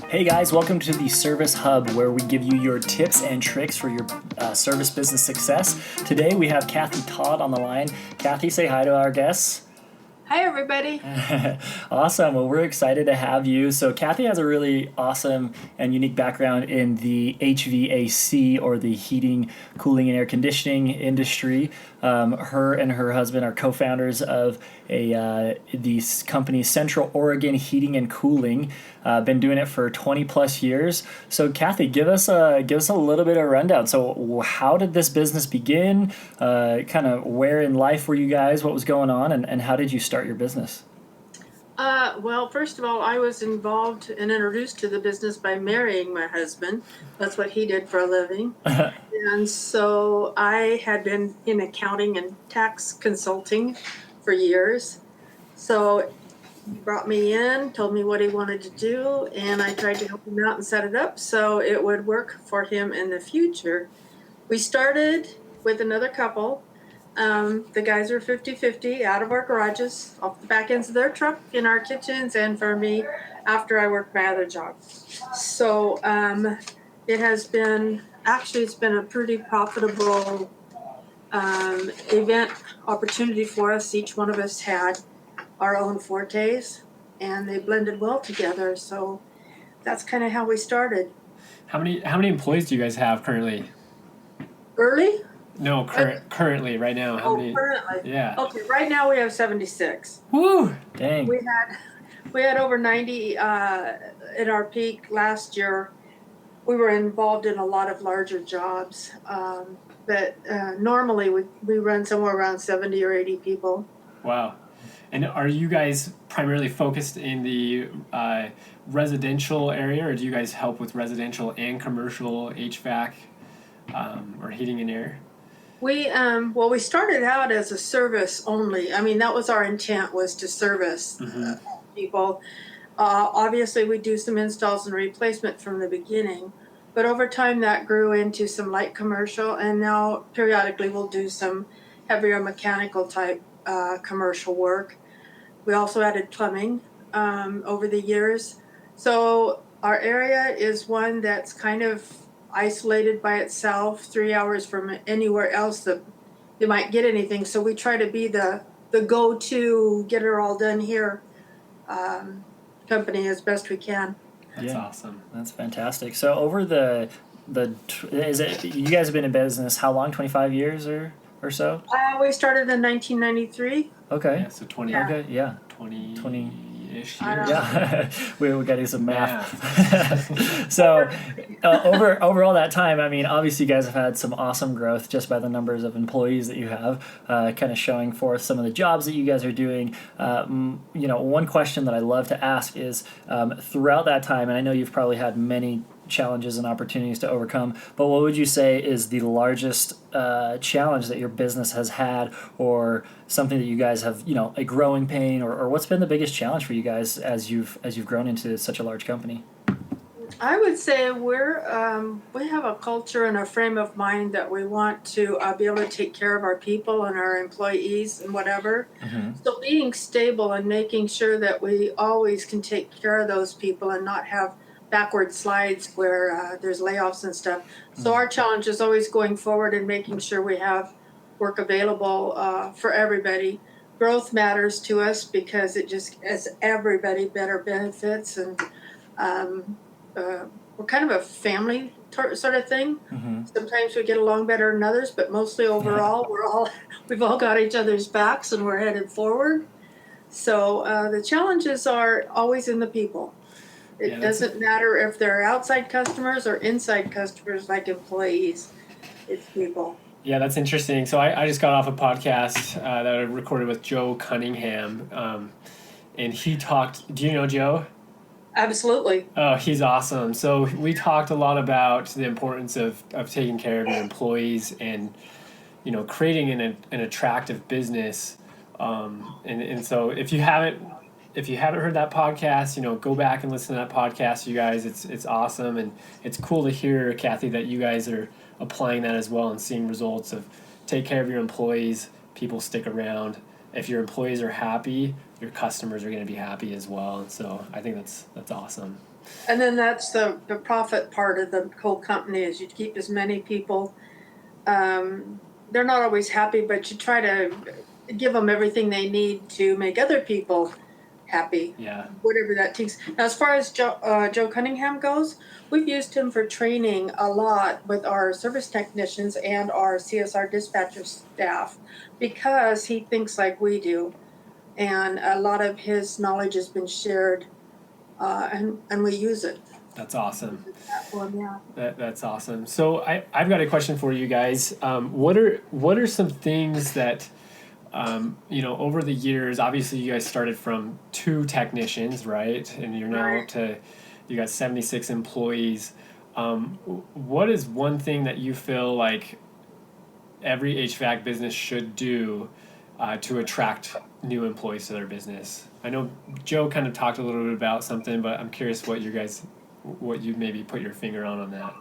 Hey guys, welcome to the Service Hub, where we give you your tips and tricks for your service business success. Today we have Kathie Todd on the line. Kathie, say hi to our guests. Hi, everybody. Awesome. Well, we're excited to have you. So Kathie has a really awesome and unique background in the HVAC, or the heating, cooling, and air conditioning industry. Her and her husband are co-founders of the company Central Oregon Heating and Cooling. Been doing it for 20 plus years. So Kathie, give us a little bit of a rundown. So how did this business begin? Kind of where in life were you guys? What was going on? And how did you start your business? Well, first of all, I was involved and introduced to the business by marrying my husband. That's what he did for a living. And so I had been in accounting and tax consulting for years. So he brought me in, told me what he wanted to do, and I tried to help him out and set it up so it would work for him in the future. We started with another couple. The guys are 50-50 out of our garages, off the back ends of their truck, in our kitchens, and for me after I work my other job. So it has been, actually it's been a pretty profitable event opportunity for us. Each one of us had our own fortes, and they blended well together. So that's kind of how we started. How many employees do you guys have currently? Early? No, currently, right now. How many? Currently. Yeah. Okay, right now we have 76. Woo! Dang. We had over 90 at our peak last year. We were involved in a lot of larger jobs, but normally we run somewhere around 70 or 80 people. Wow. And are you guys primarily focused in the residential area, or do you guys help with residential and commercial HVAC or heating and air? We started out as a service only. I mean, that was our intent, was to service people. Obviously, we do some installs and replacement from the beginning, but over time that grew into some light commercial, and now periodically we'll do some heavier mechanical type commercial work. We also added plumbing over the years. So our area is one that's kind of isolated by itself, 3 hours from anywhere else that you might get anything. So we try to be the go-to, get it all done here company as best we can. That's awesome. That's fantastic. So over you guys have been in business how long? 25 years or so? We started in 1993. Okay. Yeah, so 20. Yeah. Okay. Yeah. 20-ish I years. don't Yeah, we got to do some math. So, over all that time, I mean, obviously, you guys have had some awesome growth just by the numbers of employees that you have, kind of showing forth some of the jobs that you guys are doing. One question that I love to ask is, throughout that time, and I know you've probably had many challenges and opportunities to overcome, but what would you say is the largest challenge that your business has had, or something that you guys have, a growing pain, or what's been the biggest challenge for you guys as you've grown into such a large company? I would say we have a culture and a frame of mind that we want to be able to take care of our people and our employees and whatever. So being stable and making sure that we always can take care of those people and not have backward slides where there's layoffs and stuff. So our challenge is always going forward and making sure we have work available for everybody. Growth matters to us because it just gives everybody better benefits, and we're kind of a family sort of thing. Sometimes we get along better than others, but mostly overall we've all got each other's backs and we're headed forward. So the challenges are always in the people. It doesn't matter if they're outside customers or inside customers, like employees. It's people. Yeah, that's interesting. So I just got off a podcast that I recorded with Joe Cunningham, and he talked. Do you know Joe? Absolutely. Oh, he's awesome. So we talked a lot about the importance of taking care of your employees and, creating an attractive business. And so if you haven't heard that podcast, go back and listen to that podcast, you guys. It's awesome, and it's cool to hear, Kathie, that you guys are applying that as well and seeing results of take care of your employees, people stick around. If your employees are happy, your customers are going to be happy as well. And so I think that's awesome. And then that's the profit part of the whole company is you keep as many people. They're not always happy, but you try to give them everything they need to make other people happy. Yeah. Whatever that takes. Now, as far as Joe Cunningham goes, we've used him for training a lot with our service technicians and our CSR dispatcher staff because he thinks like we do. And a lot of his knowledge has been shared, and we use it. That's awesome. Yeah. That's awesome. So I've got a question for you guys. What are some things that over the years, obviously you guys started from 2 technicians, right? And you're now you got 76 employees. What is one thing that you feel like every HVAC business should do to attract new employees to their business? I know Joe kind of talked a little bit about something, but I'm curious what you maybe put your finger on that.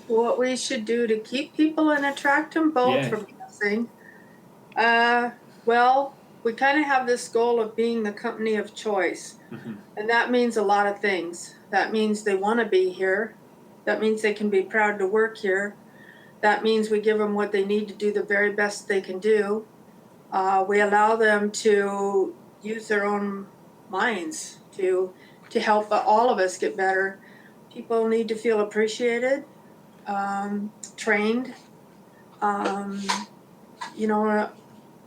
What we should do to keep people and attract them both from guessing. Well, we kind of have this goal of being the company of choice. Mm-hmm. And that means a lot of things. That means they want to be here. That means they can be proud to work here. That means we give them what they need to do the very best they can do. We allow them to use their own minds to help all of us get better. People need to feel appreciated, trained.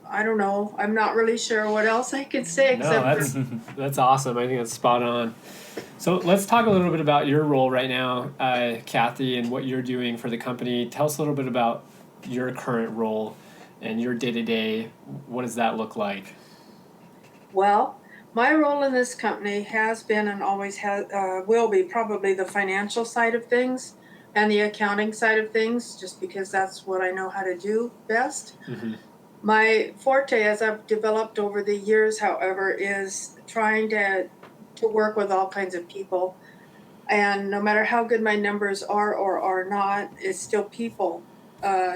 I don't know. I'm not really sure what else I could say that's awesome. I think that's spot on. So let's talk a little bit about your role right now, Kathie, and what you're doing for the company. Tell us a little bit about your current role and your day-to-day. What does that look like? Well, my role in this company has been and always will be probably the financial side of things and the accounting side of things, just because that's what I know how to do best. Mm-hmm. My forte, as I've developed over the years, however, is trying to work with all kinds of people. And no matter how good my numbers are or are not, it's still people.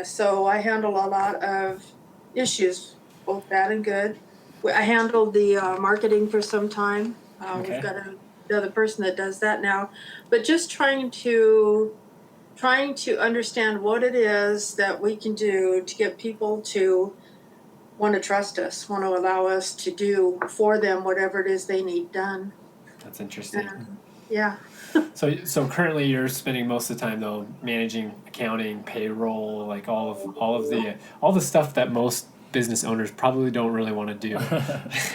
So I handle a lot of issues, both bad and good. I handled the marketing for some time. We've got another person that does that now. But just trying to understand what it is that we can do to get people to want to trust us, want to allow us to do for them whatever it is they need done. That's interesting. Yeah. So currently you're spending most of the time though managing accounting, payroll, like all the stuff that most business owners probably don't really want to do.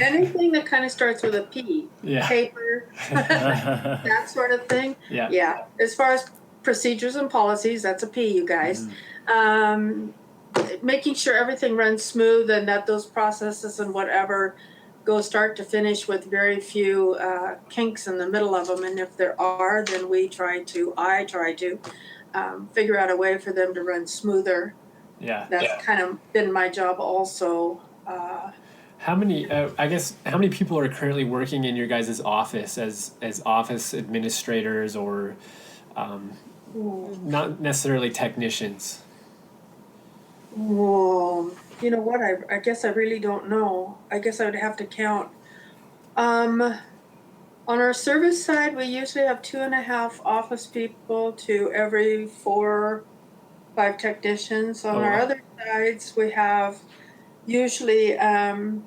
Anything that kind of starts with a P. Yeah. Paper, that sort of thing. Yeah. Yeah. As far as procedures and policies, that's a P, you guys. Mm-hmm. Making sure everything runs smooth and that those processes and whatever go start to finish with very few kinks in the middle of them. And if there are, then I try to figure out a way for them to run smoother. Yeah. That's kind of been my job also. How many people are currently working in your guys' office as office administrators or not necessarily technicians? Well, you know what? I guess I really don't know. I guess I would have to count. On our service side, we usually have 2.5 office people to every 4-5 technicians. On our other sides, we have usually 1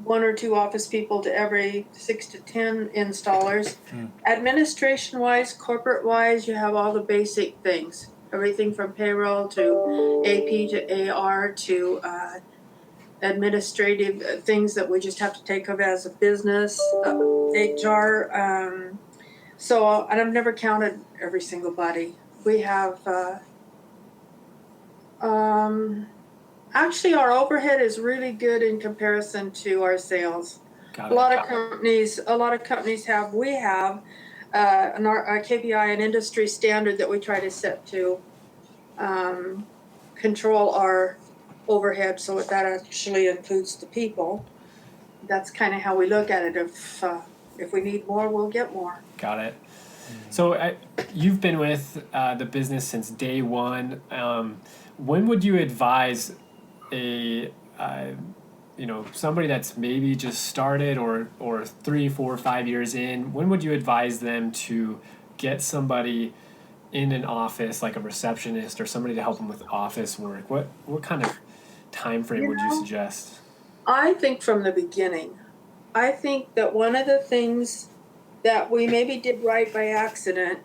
or 2 office people to every 6 to 10 installers. Administration-wise, corporate-wise, you have all the basic things. Everything from payroll to AP to AR to administrative things that we just have to take of as a business, HR. And I've never counted every single body. We have, actually our overhead is really good in comparison to our sales. A lot of companies have, a KPI, an industry standard that we try to set to control our overhead, so that actually includes the people. That's kind of how we look at it. If we need more, we'll get more. Got it. So you've been with the business since day one. When would you advise somebody that's maybe just started or 3, 4, 5 years in? When would you advise them to get somebody in an office, like a receptionist or somebody to help them with office work, what kind of time frame would you suggest? I think from the beginning, I think that one of the things that we maybe did right by accident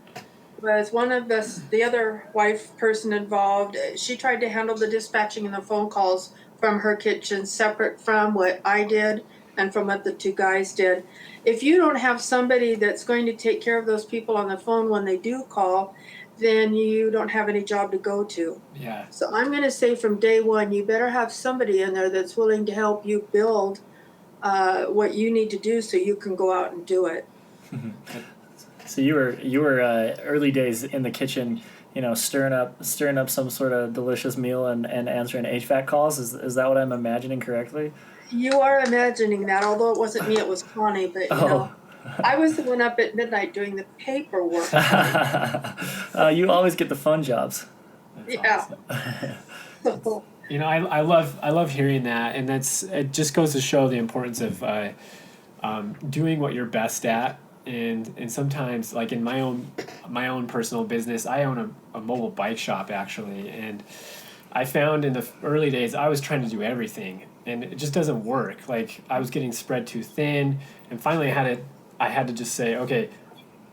was one of the other wife person involved. She tried to handle the dispatching and the phone calls from her kitchen separate from what I did and from what the two guys did. If you don't have somebody that's going to take care of those people on the phone when they do call, then you don't have any job to go to. Yeah. So I'm going to say from day one, you better have somebody in there that's willing to help you build what you need to do so you can go out and do it. So you were early days in the kitchen, stirring up some sort of delicious meal and answering HVAC calls. Is that what I'm imagining correctly? You are imagining that, although it wasn't me, it was Connie. But I was the one up at midnight doing the paperwork. You always get the fun jobs. That's awesome. I love hearing that, and it just goes to show the importance of doing what you're best at. And sometimes, like in my own personal business, I own a mobile bike shop actually, and I found in the early days I was trying to do everything, and it just doesn't work. Like I was getting spread too thin, and finally I had to just say, okay,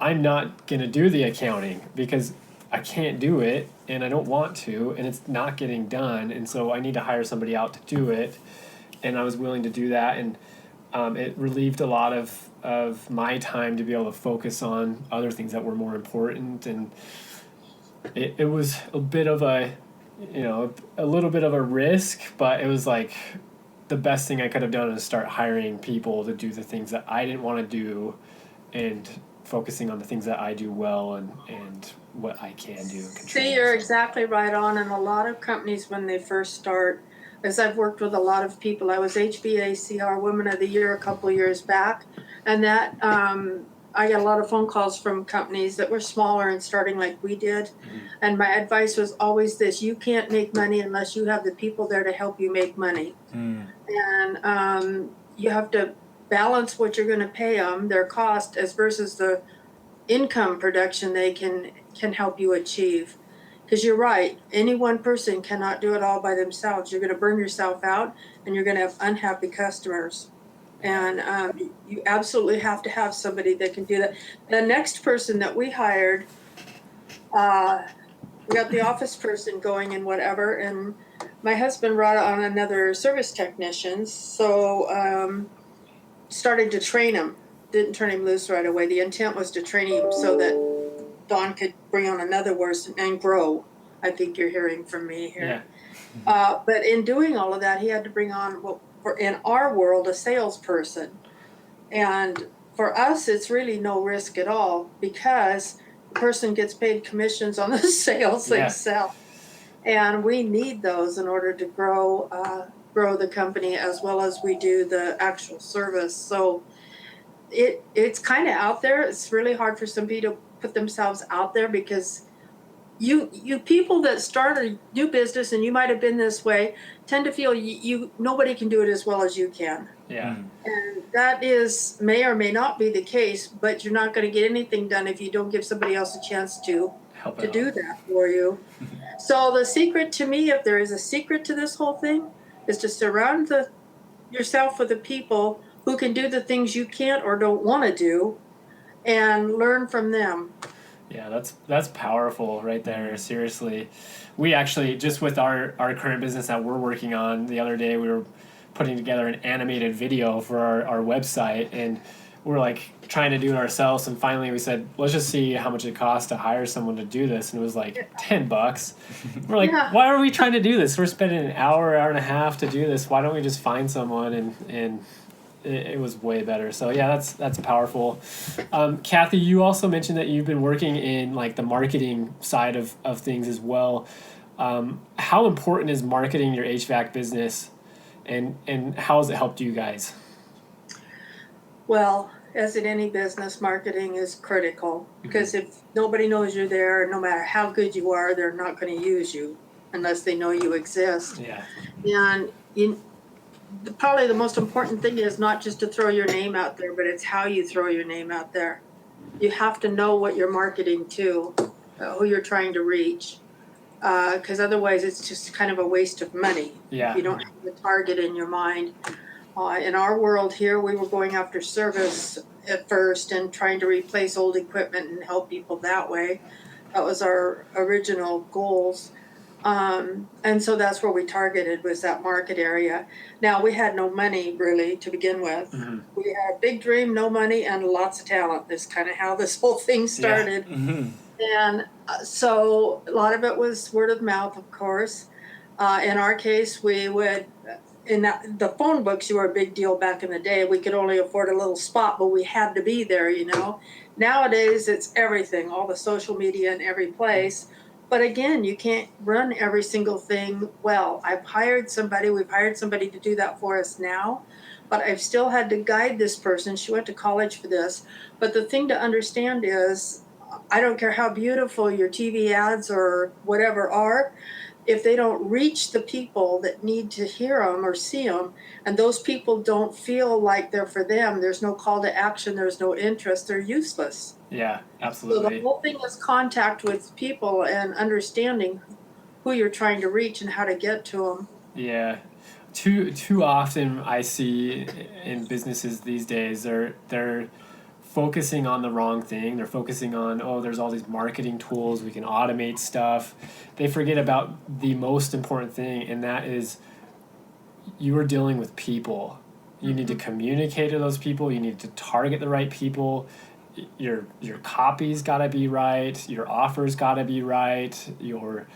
I'm not gonna do the accounting because I can't do it, and I don't want to, and it's not getting done, and so I need to hire somebody out to do it, and I was willing to do that, and it relieved a lot of my time to be able to focus on other things that were more important, and it was a bit of a little bit of a risk, but it was like the best thing I could have done is start hiring people to do the things that I didn't want to do and focusing on the things that I do well and what I can do. See, you're exactly right on. And a lot of companies, when they first start, as I've worked with a lot of people, I was HVACR Woman of the Year a couple of years back, and that I got a lot of phone calls from companies that were smaller and starting like we did. Mm-hmm. And my advice was always this: you can't make money unless you have the people there to help you make money. Mm. And you have to balance what you're going to pay them, their cost, as versus the income production they can help you achieve. Because you're right, any one person cannot do it all by themselves. You're going to burn yourself out, and you're going to have unhappy customers. And you absolutely have to have somebody that can do that. The next person that we hired, we got the office person going and whatever, and my husband brought on another service technician, so started to train him. Didn't turn him loose right away. The intent was to train him so that Don could bring on another person and grow. I think you're hearing from me here. Yeah. But in doing all of that, he had to bring on, in our world, a salesperson. And for us, it's really no risk at all because the person gets paid commissions on the sales they sell. And we need those in order to grow the company as well as we do the actual service. So it's kind of out there. It's really hard for some people to put themselves out there because you people that start a new business, and you might have been this way, tend to feel nobody can do it as well as you can. Yeah. And that may or may not be the case, but you're not going to get anything done if you don't give somebody else a chance to do that for you. So the secret to me, if there is a secret to this whole thing, is to surround yourself with the people who can do the things you can't or don't want to do, and learn from them. Yeah, that's powerful right there. Seriously, we actually, just with our current business that we're working on, the other day we were putting together an animated video for our website, and we're like trying to do it ourselves, and finally we said, let's just see how much it costs to hire someone to do this, and it was like $10. We're like, why are we trying to do this? We're spending an hour and a half to do this. Why don't we just find someone? And it was way better. So yeah, that's powerful. Kathie, you also mentioned that you've been working in like the marketing side of things as well. How important is marketing your HVAC business, and how has it helped you guys? Well, as in any business, marketing is critical because if nobody knows you're there, no matter how good you are, they're not going to use you unless they know you exist. Yeah. And probably the most important thing is not just to throw your name out there, but it's how you throw your name out there. you have to know what you're marketing to, who you're trying to reach. Because otherwise it's just kind of a waste of money. Yeah. If you don't have the target in your mind. In our world here, we were going after service at first and trying to replace old equipment and help people that way. That was our original goals. And so that's where we targeted, was that market area. Now, we had no money really to begin with. Mm-hmm. We had a big dream, no money, and lots of talent. That's kind of how this whole thing started. Yeah. Mm-hmm. And so a lot of it was word of mouth, of course. In our case, we would, the phone books, you were a big deal back in the day. We could only afford a little spot, but we had to be there, you know. Nowadays, it's everything, all the social media in every place. But again, you can't run every single thing well. we've hired somebody to do that for us now, but I've still had to guide this person. She went to college for this. But the thing to understand is, I don't care how beautiful your TV ads or whatever are, if they don't reach the people that need to hear them or see them, and those people don't feel like they're for them, there's no call to action, there's no interest, they're useless. Yeah, So absolutely. the whole thing is contact with people and understanding who you're trying to reach and how to get to them. Yeah. Too often I see in businesses these days, they're focusing on the wrong thing. They're focusing on, oh, there's all these marketing tools, we can automate stuff. They forget about the most important thing, and that is you are dealing with people. You need to communicate to those people. You need to target the right people. Your copy's got to be right. Your offer's got to be right. Your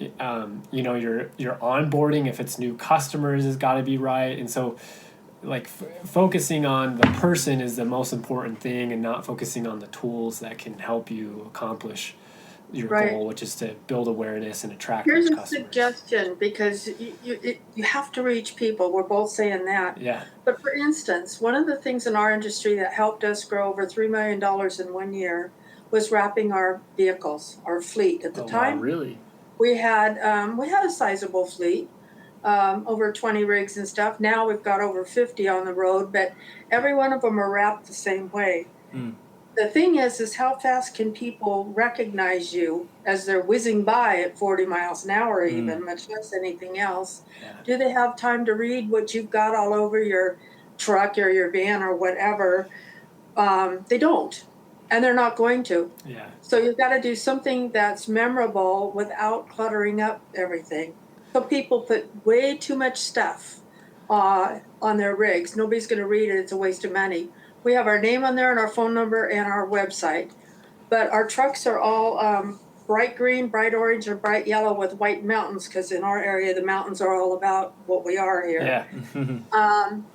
onboarding, if it's new customers, has got to be right. And so, like, focusing on the person is the most important thing, and not focusing on the tools that can help you accomplish your goal, which is to build awareness and attract Here's those a customers. suggestion, because you have to reach people. We're both saying that. Yeah. But for instance, one of the things in our industry that helped us grow over $3 million in 1 year was wrapping our vehicles, our fleet. At the time, Wow, really? we had a sizable fleet, over 20 rigs and stuff. Now we've got over 50 on the road, but every one of them are wrapped the same way. Mm. The thing is how fast can people recognize you as they're whizzing by at 40 miles an hour, even, much less anything else? Yeah. Do they have time to read what you've got all over your truck or your van or whatever? They don't, and they're not going to. Yeah. So you've got to do something that's memorable without cluttering up everything. So people put way too much stuff on their rigs. Nobody's going to read it. It's a waste of money. We have our name on there and our phone number and our website. But our trucks are all bright green, bright orange, or bright yellow with white mountains, because in our area, the mountains are all about what we are here. Yeah.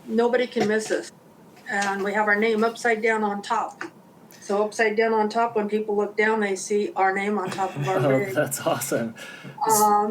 Nobody can miss us. And we have our name upside down on top. So upside down on top, when people look down, they see our name on top of our rig. That's awesome.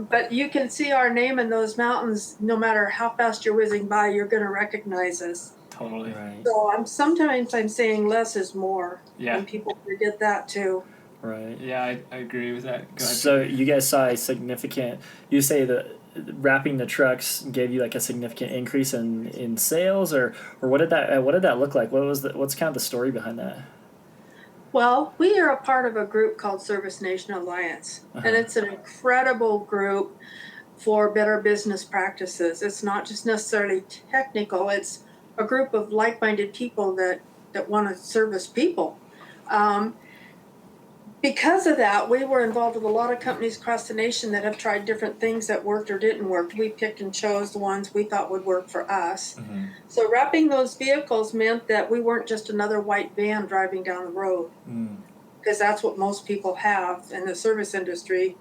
But you can see our name in those mountains. No matter how fast you're whizzing by, you're going to recognize us. Totally. Right. So sometimes I'm saying less is more. Yeah. And people forget that too. Right. Yeah, I agree with that. Go ahead. So you guys saw a significant, you say that wrapping the trucks gave you like a significant increase in sales, or what did that look like? What's kind of the story behind that? Well, we are a part of a group called Service Nation Alliance, and it's an incredible group for better business practices. It's not just necessarily technical. It's a group of like-minded people that want to service people. Because of that, we were involved with a lot of companies across the nation that have tried different things that worked or didn't work. We picked and chose the ones we thought would work for us. Mm-hmm. So wrapping those vehicles meant that we weren't just another white van driving down the road, because that's what most people have in the service industry.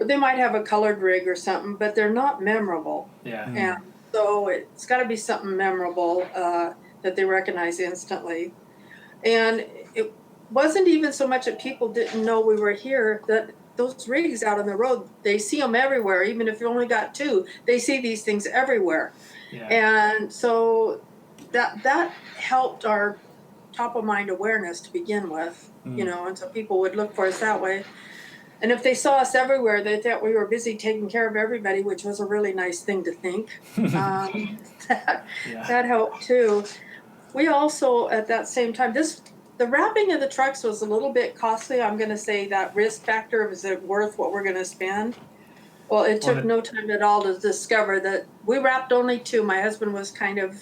They might have a colored rig or something, but they're not memorable. Yeah. And so it's got to be something memorable that they recognize instantly. And it wasn't even so much that people didn't know we were here, that those rigs out on the road, they see them everywhere. Even if you only got two, they see these things everywhere. Yeah. And so that helped our top of mind awareness to begin with, and so people would look for us that way. And if they saw us everywhere, they thought we were busy taking care of everybody, which was a really nice thing to think. That helped too. We also, at that same time, this the wrapping of the trucks was a little bit costly. I'm going to say that risk factor of, is it worth what we're going to spend? Well, it took no time at all to discover that we wrapped only 2. My husband was kind of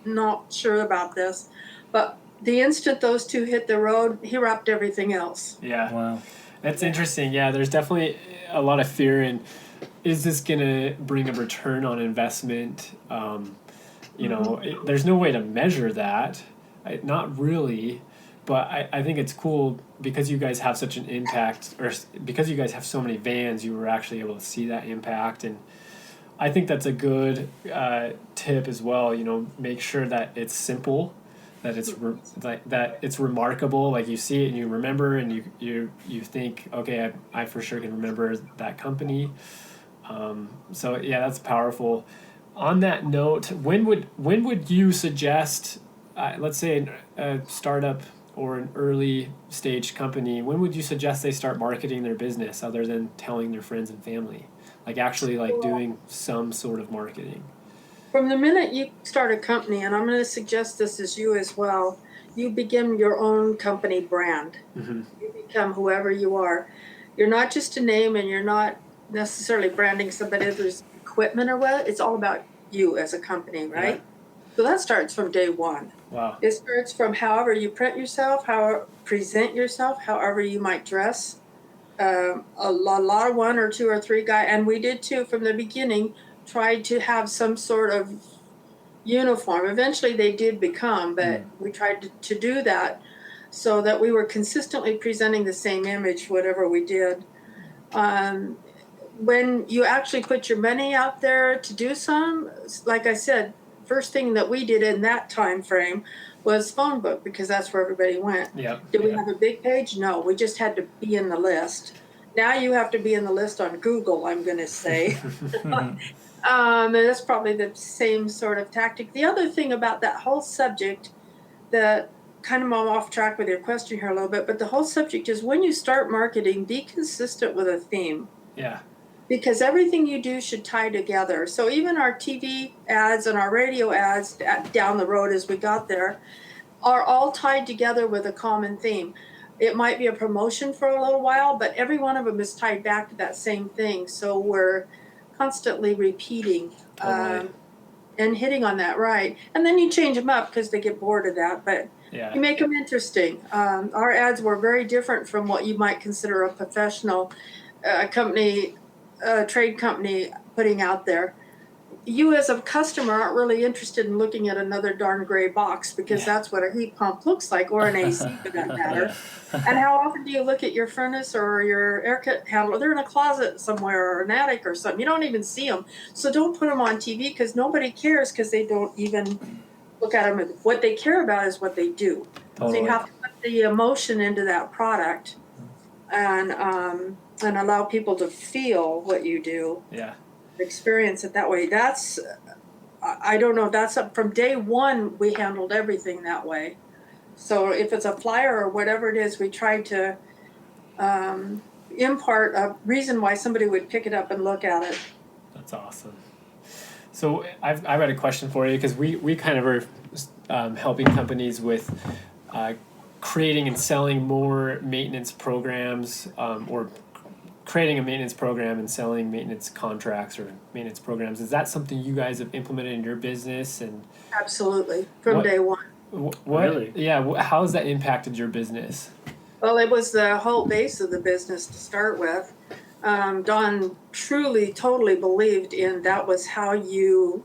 not sure about this, but the instant those 2 hit the road, he wrapped everything else. Yeah. Wow. That's interesting. Yeah, there's definitely a lot of fear in, is this going to bring a return on investment? There's no way to measure that. Not really. But I think it's cool because you guys have such an impact, or because you guys have so many vans, you were actually able to see that impact. And I think that's a good tip as well. Make sure that it's simple, that it's that it's remarkable. Like you see it and you remember, and you think, okay, I for sure can remember that company. So yeah, that's powerful. On that note, when would you suggest, let's say a startup or an early stage company, when would you suggest they start marketing their business other than telling their friends and family? Like actually doing some sort of marketing? From the minute you start a company, and I'm going to suggest this is you as well, you begin your own company brand. Mm-hmm. You become whoever you are. You're not just a name, and you're not necessarily branding somebody else's equipment or what. It's all about you as a company, right? Yeah. So that starts from day one. Wow. It starts from however you print yourself, how present yourself, however you might dress. A lot of 1 or 2 or 3 guys, and we did too from the beginning, tried to have some sort of uniform. Eventually they did become, but we tried to do that so that we were consistently presenting the same image, whatever we did. When you actually put your money out there to do some, like I said, first thing that we did in that time frame was phone book, because that's where everybody went. Yep. Did we have a big page? No, we just had to be in the list. Now you have to be in the list on Google, I'm going to say. And that's probably the same sort of tactic. The other thing about that whole subject, that kind of I'm off track with your question here a little bit, but the whole subject is, when you start marketing, be consistent with a theme. Yeah. Because everything you do should tie together. So even our TV ads and our radio ads down the road as we got there are all tied together with a common theme. It might be a promotion for a little while, but every one of them is tied back to that same thing. So we're constantly repeating and hitting on that, right? And then you change them up because they get bored of that, but you make them interesting. Our ads were very different from what you might consider a professional company, trade company putting out there. You as a customer aren't really interested in looking at another darn gray box, because that's what a heat pump looks like, or an AC for that matter. And how often do you look at your furnace or your air handler? They're in a closet somewhere or an attic or something. You don't even see them. So don't put them on TV, because nobody cares, because they don't even look at them. What they care about is what they do. Totally. So you have to put the emotion into that product and allow people to feel what you do. Yeah. Experience it that way. That's, I don't know, that's from day one we handled everything that way. So if it's a flyer or whatever it is, we tried to impart a reason why somebody would pick it up and look at it. That's awesome. So I've got a question for you, because we kind of are helping companies with creating and selling more maintenance programs, or creating a maintenance program and selling maintenance contracts or maintenance programs. Is that something you guys have implemented in your business? And absolutely, from day one. What? Really? Yeah. How has that impacted your business? Well, it was the whole base of the business to start with. Don truly, totally believed in that was how you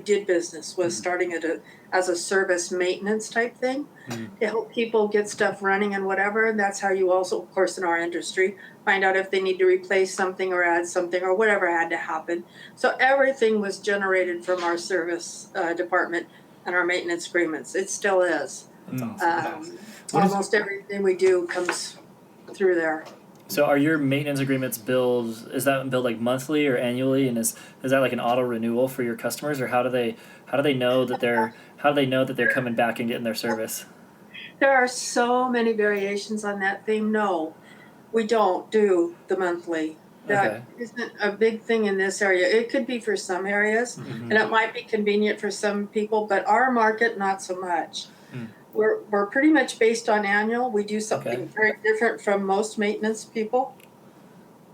did business, was starting it as a service maintenance type thing to help people get stuff running and whatever. And that's how you also, of course, in our industry, find out if they need to replace something or add something or whatever had to happen. So everything was generated from our service department and our maintenance agreements. It still is. That's awesome. Almost everything we do comes through there. So are your maintenance agreements billed, is that billed like monthly or annually, and is that like an auto renewal for your customers, or how do they know that they're coming back and getting their service? There are so many variations on that theme. No, we don't do the monthly. That isn't a big thing in this area. It could be for some areas, and it might be convenient for some people, but our market, not so much. We're pretty much based on annual. We do something Okay. very different from most maintenance people.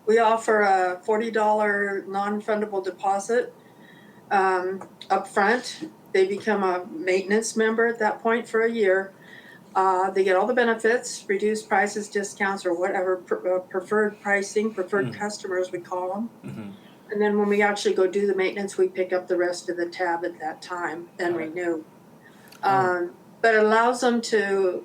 We offer a $40 non-refundable deposit up front. They become a maintenance member at that point for a year. They get all the benefits, reduced prices, discounts, or whatever, preferred pricing, preferred customers, we call them. Mm-hmm. And then when we actually go do the maintenance, we pick up the rest of the tab at that time and renew. But it allows them to,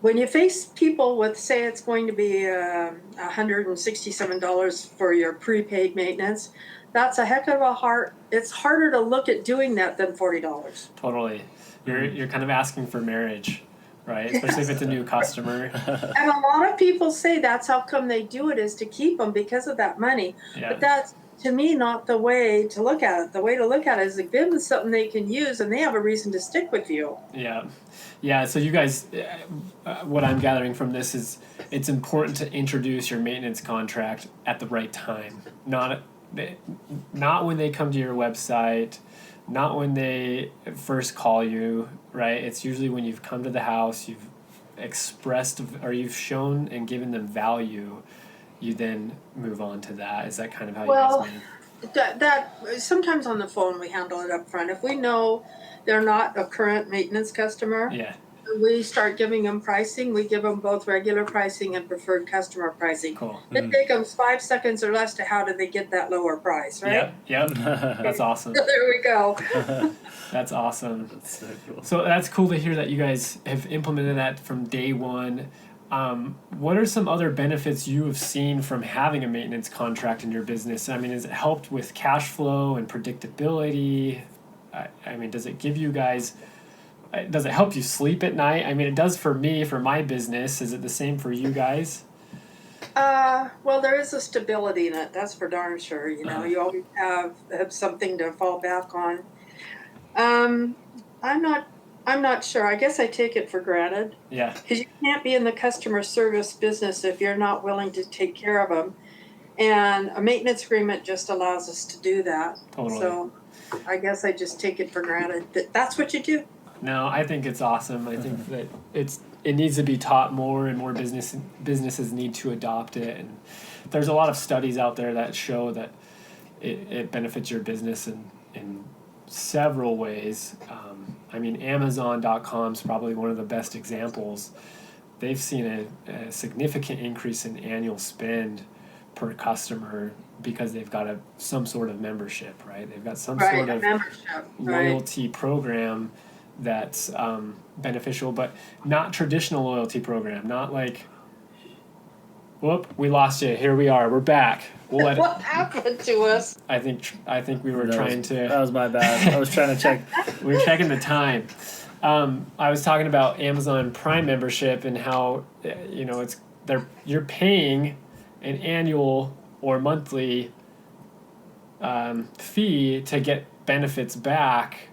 when you face people with, say it's going to be $167 for your prepaid maintenance, that's a heck of a it's harder to look at doing that than $40. Totally. You're kind of asking for marriage, right? Especially if it's a new customer. And a lot of people say that's how come they do it, is to keep them because of that money. Yeah. But that's, to me, not the way to look at it. The way to look at it is to give them something they can use, and they have a reason to stick with you. Yeah. Yeah, so you guys, what I'm gathering from this is it's important to introduce your maintenance contract at the right time. Not when they come to your website, not when they first call you, right? It's usually when you've come to the house, you've expressed or you've shown and given them value, you then move on to that. Is that kind of how you guys mean? That sometimes on the phone we handle it up front. If we know they're not a current maintenance customer, Yeah. we start giving them pricing. We give them both regular pricing and preferred customer pricing. Cool. It takes them 5 seconds or less to how do they get that lower price, right? Yep. That's awesome. So there we go. That's awesome. That's so cool. So that's cool to hear that you guys have implemented that from day one. What are some other benefits you have seen from having a maintenance contract in your business? I mean, has it helped with cash flow and predictability? I mean, does it give you guys, does it help you sleep at night? I mean, it does for me, for my business. Is it the same for you guys? Well, there is a stability in it. That's for darn sure. You know, you always have something to fall back on. I'm not sure. I guess I take it for granted. Yeah. Because you can't be in the customer service business if you're not willing to take care of them. And a maintenance agreement just allows us to do that. Totally. So I guess I just take it for granted that that's what you do. No, I think it's awesome. I think that it needs to be taught more, and more businesses need to adopt it. And there's a lot of studies out there that show that it benefits your business in several ways. I mean, Amazon.com is probably one of the best examples. They've seen a significant increase in annual spend per customer because they've got some sort of membership, right? They've got some sort of loyalty program that's beneficial, but not traditional loyalty program. Not like, whoop, we lost you. Here we are. We're back. What happened to us? I think we were trying to. That was my bad. I was trying to check. We were checking the time. I was talking about Amazon Prime membership and how you're paying an annual or monthly fee to get benefits back,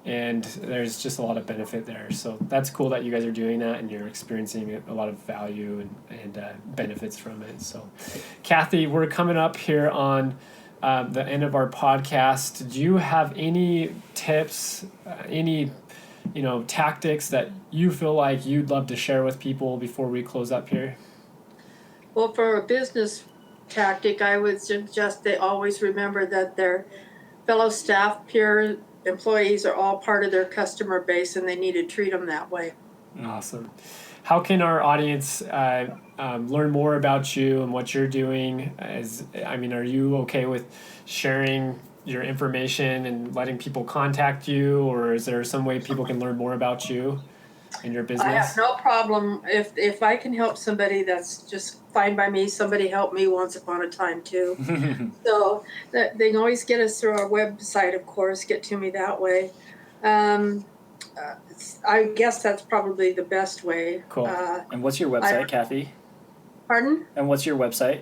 and there's just a lot of benefit there. So that's cool that you guys are doing that and you're experiencing a lot of value and benefits from it. So Kathie, we're coming up here on the end of our podcast. Do you have any tips, any tactics that you feel like you'd love to share with people before we close up here? Well, for a business tactic, I would suggest they always remember that their fellow staff, peer employees are all part of their customer base, and they need to treat them that way. Awesome. How can our audience learn more about you and what you're doing? Are you okay with sharing your information and letting people contact you, or is there some way people can learn more about you and your business? I have no problem. If I can help somebody, that's just fine by me. Somebody helped me once upon a time too. So they can always get us through our website, of course, get to me that way. I guess that's probably the best way. Cool. And what's your website, Kathie? Pardon? And what's your website?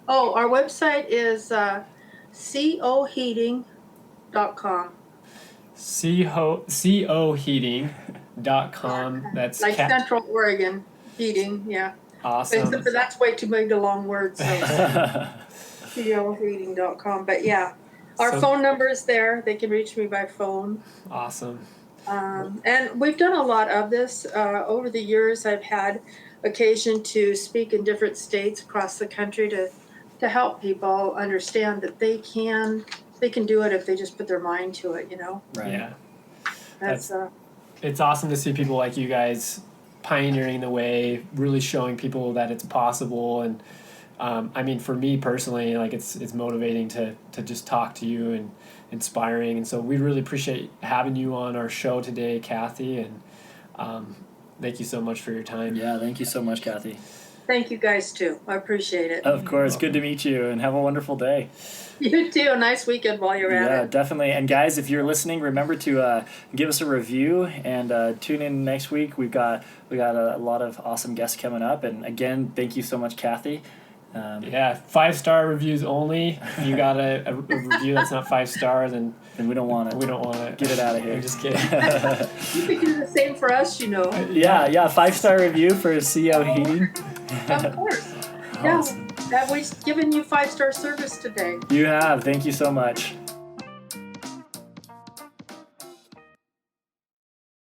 Oh, our website is coheating.com. coheating.com. That's like Central Oregon heating, yeah. Awesome. But that's way too big a long word, so coheating.com. But yeah, our phone number is there. They can reach me by phone. Awesome. And we've done a lot of this. Over the years, I've had occasion to speak in different states across the country to help people understand that they can do it if they just put their mind to it, you know? Right. Yeah. That's It's awesome to see people like you guys pioneering the way, really showing people that it's possible. And I mean, for me personally, like it's motivating to just talk to you and inspiring. And so we really appreciate having you on our show today, Kathie. And thank you so much for your time. Yeah, thank you so much, Kathie. Thank you guys too. I appreciate it. Of course, good to meet you, and have a wonderful day. You too. A nice weekend while you're at Yeah, it. definitely. And guys, if you're listening, remember to give us a review and tune in next week. We got a lot of awesome guests coming up. And again, thank you so much, Kathie. Yeah, 5-star reviews only. You got a review that's not 5 stars, and we don't want it. we don't want it. Get it out of here. I'm just kidding. You can do the same for us, you know. Yeah, 5-star review for CO Heating. Of course. Yeah. Awesome. Have we given you 5-star service today? You have. Thank you so much.